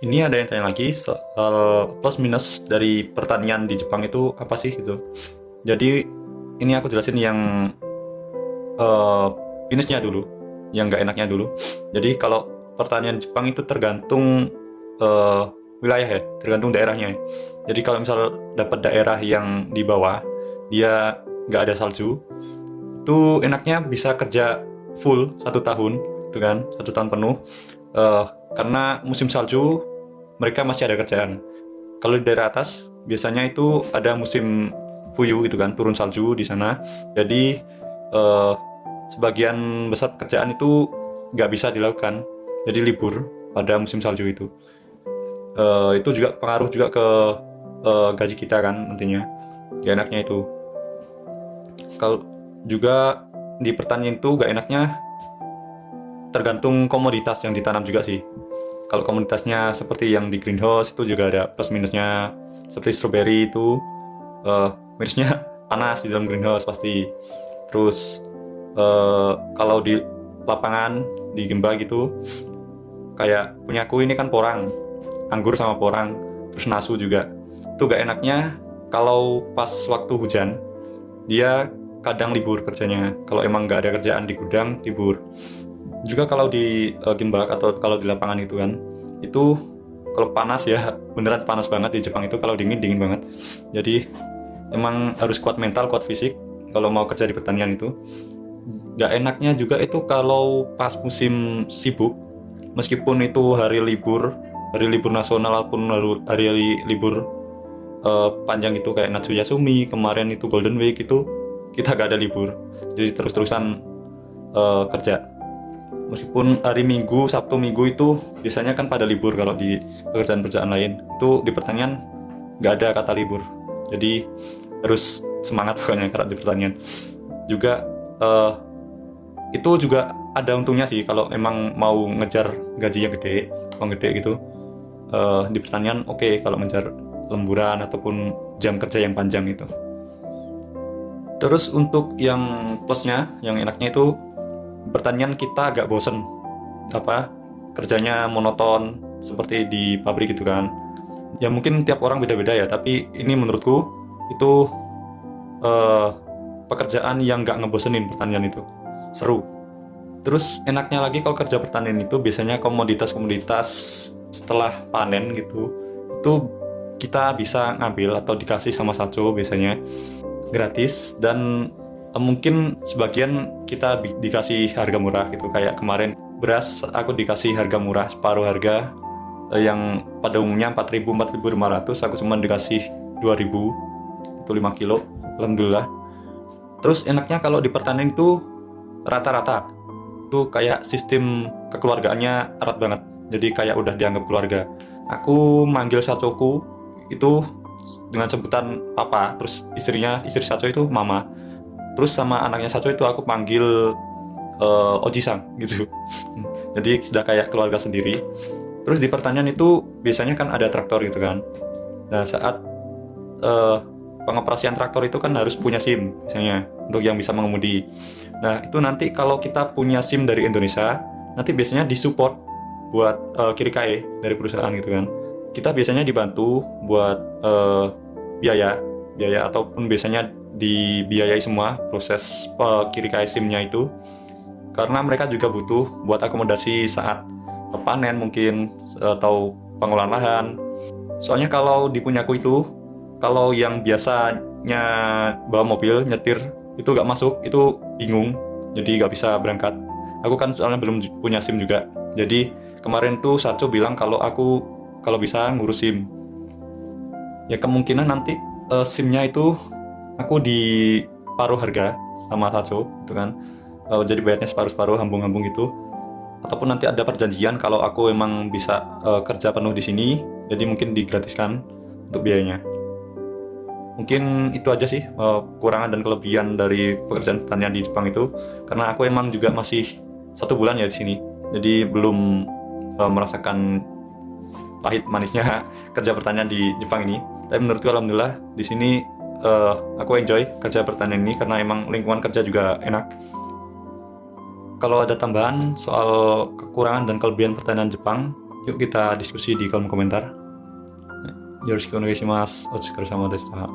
ini ada yang tanya lagi soal plus minus dari pertanian di Jepang itu apa sih gitu. Jadi ini aku jelasin yang eh, minusnya dulu, yang nggak enaknya dulu. Jadi kalau pertanian Jepang itu tergantung eh, wilayah ya, tergantung daerahnya. Jadi kalau misal dapat daerah yang di bawah, dia nggak ada salju, itu enaknya bisa kerja full 1 tahun, itu kan 1 tahun penuh. Eh, karena musim salju mereka masih ada kerjaan. Kalau di daerah atas biasanya itu ada musim fuyu gitu kan, turun salju di sana. Jadi eh, sebagian besar kerjaan itu nggak bisa dilakukan. Jadi libur pada musim salju itu. Itu juga pengaruh juga ke gaji kita kan nantinya. Gak enaknya itu. Kalau juga di pertanian itu gak enaknya tergantung komoditas yang ditanam juga sih. Kalau komoditasnya seperti yang di greenhouse itu juga ada plus minusnya. Seperti strawberry itu minusnya panas di dalam greenhouse pasti. Terus kalau di lapangan di Gemba gitu, kayak punyaku ini kan porang, anggur sama porang, terus nasu juga. Itu gak enaknya kalau pas waktu hujan, dia kadang libur kerjanya. Kalau emang nggak ada kerjaan di gudang, libur. Juga kalau di Gimbak atau kalau di lapangan itu kan, itu kalau panas ya beneran panas banget di Jepang itu. Kalau dingin dingin banget. Jadi emang harus kuat mental, kuat fisik kalau mau kerja di pertanian itu. Gak enaknya juga itu kalau pas musim sibuk, meskipun itu hari libur nasional ataupun hari libur panjang itu kayak Natsuyasumi kemarin itu Golden Week itu kita gak ada libur, jadi terus-terusan kerja. Meskipun hari Minggu, Sabtu Minggu itu biasanya kan pada libur. Kalau di pekerjaan-pekerjaan lain itu di pertanian nggak ada kata libur, jadi harus semangat pokoknya kalau di pertanian. Juga itu juga ada untungnya sih kalau emang mau ngejar gaji yang gede, uang gede gitu. Di pertanian oke kalau ngejar lemburan ataupun jam kerja yang panjang itu. Terus untuk yang plusnya, yang enaknya itu pertanian kita agak bosen apa kerjanya monoton seperti di pabrik gitu kan. Ya mungkin tiap orang beda-beda ya, tapi ini menurutku itu eh, pekerjaan yang nggak ngebosenin. Pertanian itu seru. Terus enaknya lagi kalau kerja pertanian itu biasanya komoditas-komoditas setelah panen gitu itu kita bisa ngambil atau dikasih sama Sacho biasanya gratis. Dan mungkin sebagian kita dikasih harga murah gitu. Kayak kemarin beras aku dikasih harga murah, separuh harga. Yang pada umumnya 4.000 4.500 aku cuma dikasih 2.000 itu 5 kilo, alhamdulillah. Terus enaknya kalau di pertanian itu rata-rata itu kayak sistem kekeluargaannya erat banget, jadi kayak udah dianggap keluarga. Aku manggil Sachoku itu dengan sebutan papa, terus istri Sacho itu mama, terus sama anaknya Sacho itu aku panggil Oji-san gitu. Jadi sudah kayak keluarga sendiri. Terus di pertanian itu biasanya kan ada traktor gitu kan. Nah saat pengoperasian traktor itu kan harus punya SIM biasanya untuk yang bisa mengemudi. Nah itu nanti kalau kita punya SIM dari Indonesia, nanti biasanya disupport buat kirikae dari perusahaan gitu kan. Kita biasanya dibantu buat biaya ataupun biasanya dibiayai semua proses kirikae SIM-nya itu, karena mereka juga butuh buat akomodasi saat panen mungkin atau pengolahan lahan. Soalnya kalau di punyaku itu, kalau yang biasanya bawa mobil nyetir itu gak masuk, itu bingung, jadi gak bisa berangkat. Aku kan soalnya belum punya SIM juga. Jadi kemarin tuh Sacho bilang kalau aku kalau bisa ngurus SIM. Ya kemungkinan nanti SIM-nya itu aku di paruh harga sama Sacho gitu kan. Jadi bayarnya separuh-separuh, hambung-hambung gitu. Ataupun nanti ada perjanjian kalau aku emang bisa kerja penuh di sini, jadi mungkin digratiskan untuk biayanya. Mungkin itu aja sih kekurangan dan kelebihan dari pekerjaan pertanian di Jepang itu, karena aku emang juga masih 1 bulan ya di sini, jadi belum merasakan pahit manisnya kerja pertanian di Jepang ini. Tapi menurutku alhamdulillah di sini aku enjoy kerja pertanian ini karena emang lingkungan kerja juga enak. Kalau ada tambahan soal kekurangan dan kelebihan pertanian Jepang, Yuk kita diskusi di kolom komentar. Yoroshiku onegai shimasu. Otsukaresama deshita.